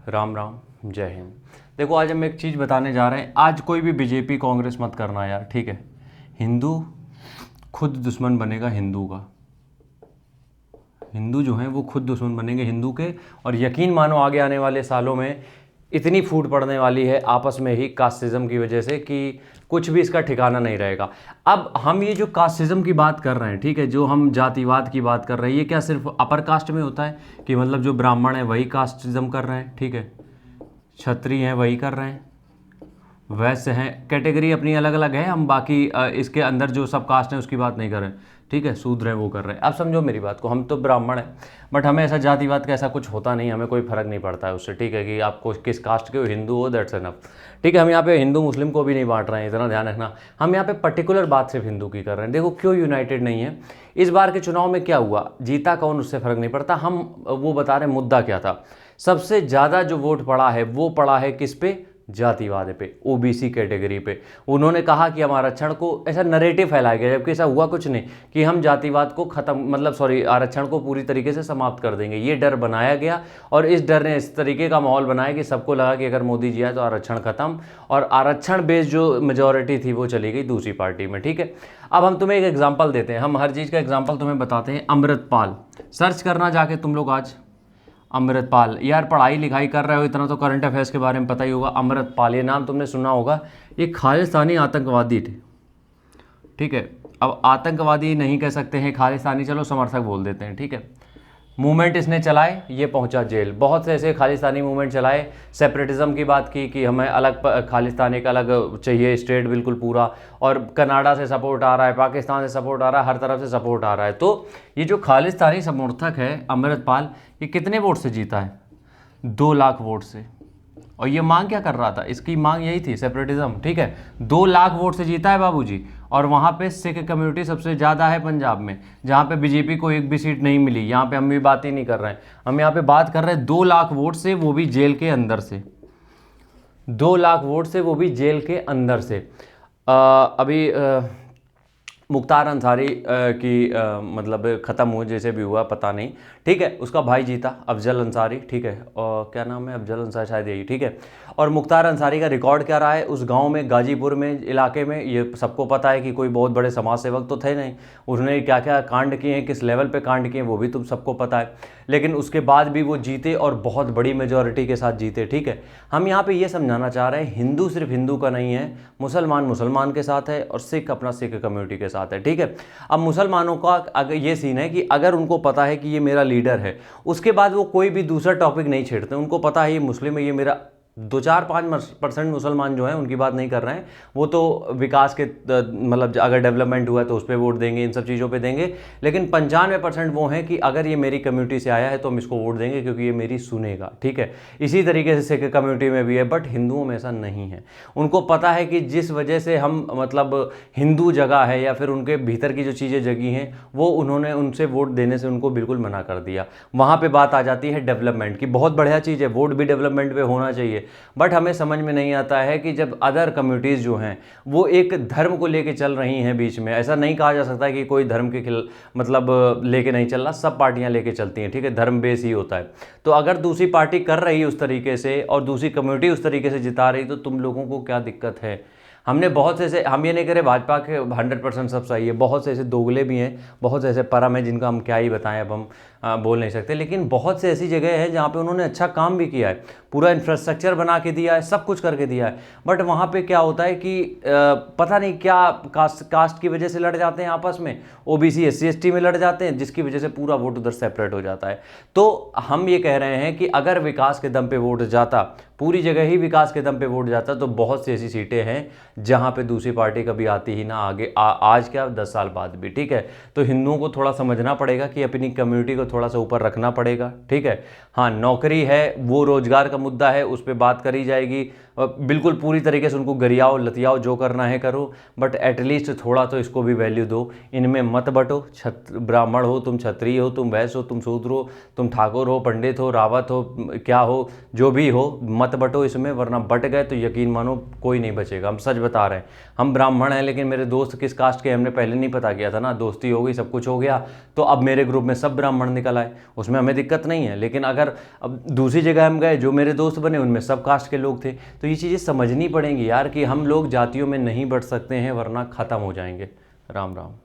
राम राम, जय हिंद। देखो, आज हम एक चीज़ बताने जा रहे हैं। आज कोई भी बीजेपी कांग्रेस मत करना यार, ठीक है। हिंदू खुद दुश्मन बनेगा हिंदू का। हिंदू जो हैं वो खुद दुश्मन बनेंगे हिंदू के। और यकीन मानो आगे आने वाले सालों में इतनी फूट पड़ने वाली है आपस में ही कास्टिज़म की वजह से कि कुछ भी इसका ठिकाना नहीं रहेगा। अब हम ये जो कास्टिज़म की बात कर रहे हैं, ठीक है, जो हम जातिवाद की बात कर रहे हैं, ये क्या सिर्फ अपर कास्ट में होता है कि मतलब जो ब्राह्मण है वही कास्टिज़म कर रहे हैं, ठीक है, क्षत्रिय हैं वही कर रहे हैं, वैसे हैं, कैटेगरी अपनी अलग अलग है। हम बाकी इसके अंदर जो सब कास्ट हैं उसकी बात नहीं कर रहे हैं, ठीक है, शूद्र हैं वो कर रहे हैं। अब समझो मेरी बात को, हम तो ब्राह्मण हैं, बट हमें ऐसा जातिवाद का ऐसा कुछ होता नहीं, हमें कोई फर्क नहीं पड़ता है उससे, ठीक है, कि आपको किस कास्ट के हो, हिंदू हो, दैट्स एनफ, ठीक है। हम यहाँ पे हिंदू मुस्लिम को भी नहीं बांट रहे हैं, इतना ध्यान रखना। हम यहाँ पे पर्टिकुलर बात सिर्फ हिंदू की कर रहे हैं। देखो क्यों यूनाइटेड नहीं है। इस बार के चुनाव में क्या हुआ, जीता कौन उससे फ़र्क नहीं पड़ता, हम वो बता रहे हैं मुद्दा क्या था। सबसे ज़्यादा जो वोट पड़ा है वो पड़ा है किस पे, जातिवाद पे, ओबीसी कैटेगरी पे। उन्होंने कहा कि हम आरक्षण को, ऐसा नरेटिव फैलाया गया, जबकि ऐसा हुआ कुछ नहीं कि हम जातिवाद को खत्म, मतलब सॉरी, आरक्षण को पूरी तरीके से समाप्त कर देंगे। ये डर बनाया गया और इस डर ने इस तरीके का माहौल बनाया कि सबको लगा कि अगर मोदी जी आए तो आरक्षण खत्म, और आरक्षण बेस्ड जो मेजोरिटी थी वो चली गई दूसरी पार्टी में, ठीक है। अब हम तुम्हें एक एग्जाम्पल देते हैं, हम हर चीज़ का एग्जाम्पल तुम्हें बताते हैं। अमृतपाल सर्च करना जाके तुम लोग आज, अमृतपाल। यार पढ़ाई लिखाई कर रहे हो, इतना तो करंट अफेयर्स के बारे में पता ही होगा। अमृतपाल, ये नाम तुमने सुना होगा, ये खालिस्तानी आतंकवादी थे, ठीक है। अब आतंकवादी नहीं कह सकते हैं, खालिस्तानी चलो समर्थक बोल देते हैं, ठीक है। मूवमेंट इसने चलाए, ये पहुंचा जेल। बहुत से ऐसे खालिस्तानी मूवमेंट चलाए, सेपरेटिज्म की बात की कि हमें अलग खालिस्तान एक अलग चाहिए स्टेट बिल्कुल पूरा, और कनाडा से सपोर्ट आ रहा है, पाकिस्तान से सपोर्ट आ रहा है, हर तरफ से सपोर्ट आ रहा है। तो ये जो खालिस्तानी समर्थक है अमृतपाल, ये कितने वोट से जीता है, 2 लाख वोट से। और ये मांग क्या कर रहा था, इसकी मांग यही थी, सेपरेटिज्म, ठीक है। 2 लाख वोट से जीता है बाबूजी। और वहाँ पे सिख कम्युनिटी सबसे ज़्यादा है पंजाब में, जहाँ पे बीजेपी को एक भी सीट नहीं मिली। यहाँ पे हम भी बात ही नहीं कर रहे हैं, हम यहाँ पे बात कर रहे हैं 2 लाख वोट से, वो भी जेल के अंदर से। 2 लाख वोट से, वो भी जेल के अंदर से। अभी मुख्तार अंसारी की मतलब ख़त्म हुआ, जैसे भी हुआ पता नहीं, ठीक है। उसका भाई जीता, अफजल अंसारी, ठीक है, और क्या नाम है, अफजल अंसारी शायद यही, ठीक है। और मुख्तार अंसारी का रिकॉर्ड क्या रहा है उस गांव में, गाजीपुर में इलाके में, ये सबको पता है कि कोई बहुत बड़े समाज सेवक तो थे नहीं। उन्होंने क्या क्या कांड किए हैं, किस लेवल पे कांड किए हैं, वो भी तुम सबको पता है। लेकिन उसके बाद भी वो जीते और बहुत बड़ी मेजॉरिटी के साथ जीते, ठीक है। हम यहाँ पे ये समझाना चाह रहे हैं, हिंदू सिर्फ हिंदू का नहीं है, मुसलमान मुसलमान के साथ है, और सिख अपना सिख कम्युनिटी के साथ है, ठीक है। अब मुसलमानों का अगर ये सीन है कि अगर उनको पता है कि ये मेरा लीडर है, उसके बाद वो कोई भी दूसरा टॉपिक नहीं छेड़ते। उनको पता है ये मुस्लिम है, ये मेरा 2-4-5% मुसलमान जो हैं उनकी बात नहीं कर रहे हैं, वो तो विकास के मतलब अगर डेवलपमेंट हुआ है तो उस पर वोट देंगे, इन सब चीज़ों पे देंगे। लेकिन 95% वो हैं कि अगर ये मेरी कम्युनिटी से आया है तो हम इसको वोट देंगे क्योंकि ये मेरी सुनेगा, ठीक है। इसी तरीके से सिख कम्युनिटी में भी है, बट हिंदुओं में ऐसा नहीं है। उनको पता है कि जिस वजह से हम मतलब हिंदू जगह है या फिर उनके भीतर की जो चीज़ें जगी हैं, वो उन्होंने उनसे वोट देने से उनको बिल्कुल मना कर दिया। वहाँ पर बात आ जाती है डेवलपमेंट की, बहुत बढ़िया चीज़ है, वोट भी डेवलपमेंट पर होना चाहिए। बट हमें समझ में नहीं आता है कि जब अदर कम्युनिटीज़ जो हैं वो एक धर्म को लेके चल रही हैं बीच में, ऐसा नहीं कहा जा सकता कि कोई धर्म के मतलब लेके नहीं चल रहा, सब पार्टियां लेके चलती हैं, ठीक है, धर्म बेस ही होता है। तो अगर दूसरी पार्टी कर रही है उस तरीके से और दूसरी कम्युनिटी उस तरीके से जिता रही, तो तुम लोगों को क्या दिक्कत है। हमने बहुत से ऐसे, हम ये नहीं करे भाजपा के 100% सब सही है, बहुत से ऐसे दोगले भी हैं, बहुत से ऐसे परम हैं जिनका हम क्या ही बताएं, अब हम बोल नहीं सकते। लेकिन बहुत से ऐसी जगह है जहाँ पे उन्होंने अच्छा काम भी किया है, पूरा इंफ्रास्ट्रक्चर बना के दिया है, सब कुछ करके दिया है। बट वहाँ पे क्या होता है कि पता नहीं क्या कास्ट की वजह से लड़ जाते हैं आपस में, ओबीसी SC ST में लड़ जाते हैं, जिसकी वजह से पूरा वोट उधर सेपरेट हो जाता है। तो हम ये कह रहे हैं कि अगर विकास के दम पे वोट जाता, पूरी जगह ही विकास के दम पे वोट जाता, तो बहुत सी ऐसी सीटें हैं जहाँ पे दूसरी पार्टी कभी आती ही ना आगे, आज क्या 10 साल बाद भी, ठीक है। तो हिंदुओं को थोड़ा समझना पड़ेगा कि अपनी कम्युनिटी को थोड़ा सा ऊपर रखना पड़ेगा, ठीक है। हाँ, नौकरी है, वो रोजगार का मुद्दा है, उस पर बात करी जाएगी, बिल्कुल पूरी तरीके से उनको गरियाओ लतियाओ, जो करना है करो, बट एटलीस्ट थोड़ा तो इसको भी वैल्यू दो। इनमें मत बटो, ब्राह्मण हो तुम, क्षत्रिय हो तुम, वैश्य हो तुम, शूद्र हो तुम, ठाकुर हो, पंडित हो, रावत हो, क्या हो, जो भी हो, मत बटो इसमें, वरना बट गए तो यकीन मानो कोई नहीं बचेगा। हम सच बता रहे हैं, हम ब्राह्मण हैं, लेकिन मेरे दोस्त किस कास्ट के हमने पहले नहीं पता किया था ना, दोस्ती हो गई, सब कुछ हो गया, तो अब मेरे ग्रुप में सब ब्राह्मण निकल आए, उसमें हमें दिक्कत नहीं है। लेकिन अगर अब दूसरी जगह हम गए, जो मेरे दोस्त बने उनमें सब कास्ट के लोग थे, तो ये चीज़ें समझनी पड़ेंगी यार कि हम लोग जातियों में नहीं बढ़ सकते हैं वरना ख़त्म हो जाएंगे। राम राम।